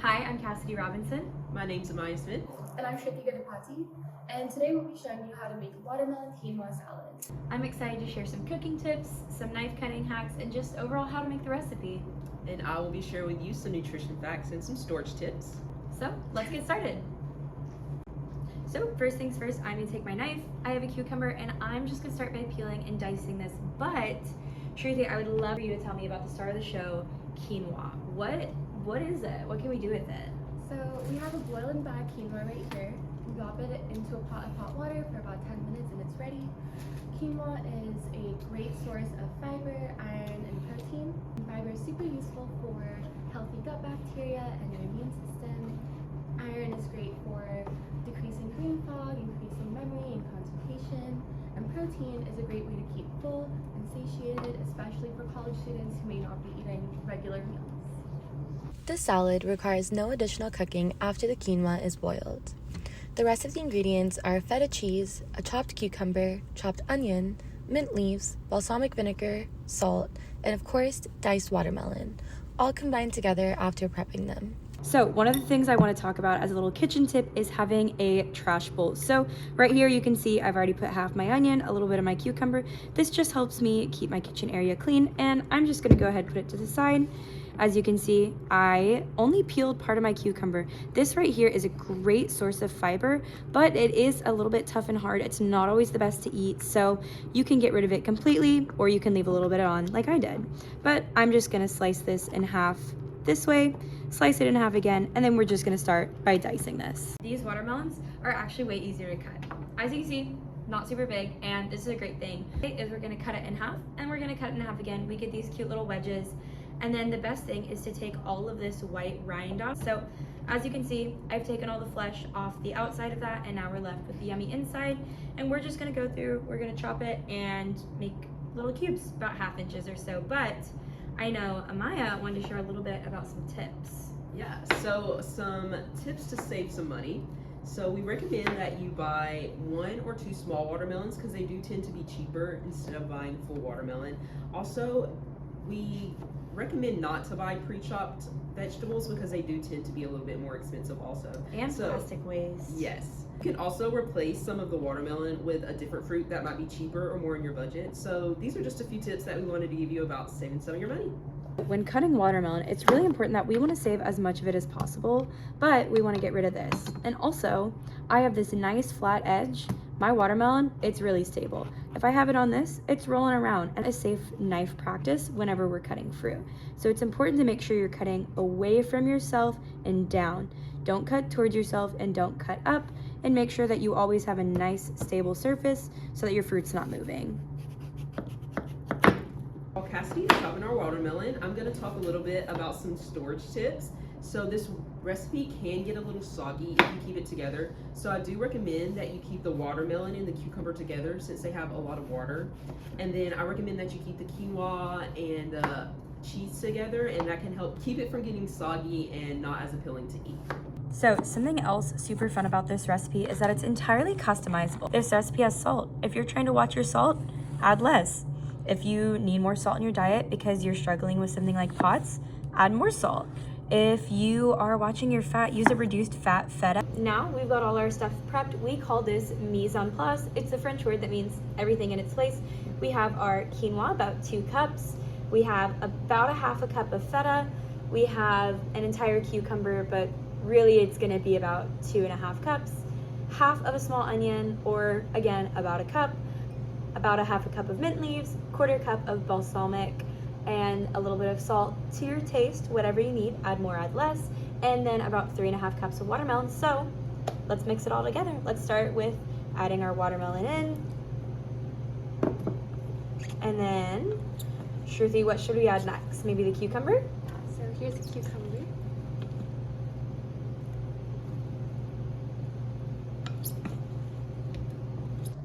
Hi, I'm Kassidy Robinson. My name's Amiyah Smith. And I'm Sruthi Gudipati, and today we'll be showing you how to make watermelon quinoa salad. I'm excited to share some cooking tips, some knife cutting hacks, and just overall how to make the recipe. And I will be sharing with you some nutrition facts and some storage tips. So let's get started. So first things first, I'm gonna take my knife. I have a cucumber and I'm just gonna start by peeling and dicing this. But Shruthi, I would love for you to tell me about the star of the show, quinoa. What is it? What can we do with it? So we have a boiling bag quinoa right here. We drop it into a pot of hot water for about 10 minutes and it's ready. Quinoa is a great source of fiber, iron, and protein. Fiber is super useful for healthy gut bacteria and your immune system. Iron is great for decreasing brain fog, increasing memory and concentration. And protein is a great way to keep full and satiated, especially for college students who may not be eating regular meals. This salad requires no additional cooking after the quinoa is boiled. The rest of the ingredients are feta cheese, a chopped cucumber, chopped onion, mint leaves, balsamic vinegar, salt, and of course, diced watermelon, all combined together after prepping them. So one of the things I want to talk about as a little kitchen tip is having a trash bowl. So right here you can see I've already put half my onion, a little bit of my cucumber. This just helps me keep my kitchen area clean, and I'm just going to go ahead and put it to the side. As you can see, I only peeled part of my cucumber. This right here is a great source of fiber, but it is a little bit tough and hard. It's not always the best to eat, so you can get rid of it completely, or you can leave a little bit on like I did. But I'm just gonna slice this in half this way, slice it in half again, and then we're just gonna start by dicing this. These watermelons are actually way easier to cut. As you can see, not super big, and this is a great thing, is we're gonna cut it in half, and we're gonna cut it in half again. We get these cute little wedges. And then the best thing is to take all of this white rind off. So as you can see, I've taken all the flesh off the outside of that, and now we're left with the yummy inside. And we're just gonna go through, we're gonna chop it and make little cubes, about 1/2 inches or so. But I know Amiyah wanted to share a little bit about some tips. Yeah, so some tips to save some money. So we recommend that you buy 1 or 2 small watermelons because they do tend to be cheaper instead of buying full watermelon. Also, we recommend not to buy pre-chopped vegetables because they do tend to be a little bit more expensive also. And plastic waste. Yes. You can also replace some of the watermelon with a different fruit that might be cheaper or more in your budget. So these are just a few tips that we wanted to give you about saving some of your money. When cutting watermelon, it's really important that we want to save as much of it as possible, but we want to get rid of this. And also, I have this nice flat edge. My watermelon, it's really stable. If I have it on this, it's rolling around, and a safe knife practice whenever we're cutting fruit. So it's important to make sure you're cutting away from yourself and down. Don't cut towards yourself and don't cut up, and make sure that you always have a nice stable surface so that your fruit's not moving. While Kassidy is chopping our watermelon, I'm going to talk a little bit about some storage tips. So this recipe can get a little soggy if you keep it together. So I do recommend that you keep the watermelon and the cucumber together since they have a lot of water. And then I recommend that you keep the quinoa and the cheese together, and that can help keep it from getting soggy and not as appealing to eat. So something else super fun about this recipe is that it's entirely customizable. This recipe has salt. If you're trying to watch your salt, add less. If you need more salt in your diet because you're struggling with something like POTS, add more salt. If you are watching your fat, use a reduced fat feta. Now we've got all our stuff prepped. We call this mise en place. It's a French word that means everything in its place. We have our quinoa, about 2 cups. We have about 1/2 cup of feta. We have an entire cucumber, but really it's gonna be about 2.5 cups. Half of a small onion, or again, about 1 cup. About 1/2 cup of mint leaves, 1/4 cup of balsamic, and a little bit of salt to your taste, whatever you need, add more, add less, and then about 3.5 cups of watermelon. So let's mix it all together. Let's start with adding our watermelon in. And then, Shruthi, what should we add next? Maybe the cucumber? So here's the cucumber.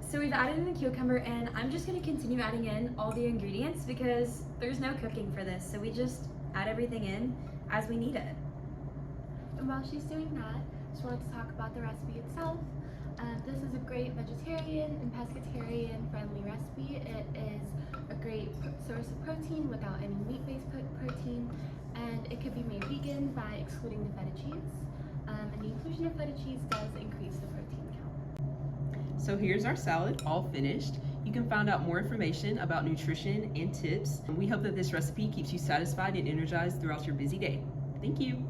So we've added in the cucumber, and I'm just gonna continue adding in all the ingredients because there's no cooking for this. So we just add everything in as we need it. And while she's doing that, I just wanted to talk about the recipe itself. This is a great vegetarian and pescatarian friendly recipe. It is a great source of protein without any meat-based protein, and and it could be made vegan by excluding the feta cheese. And the inclusion of feta cheese does increase the protein count. So here's our salad all finished. You can find out more information about nutrition and tips. We hope that this recipe keeps you satisfied and energized throughout your busy day. Thank you.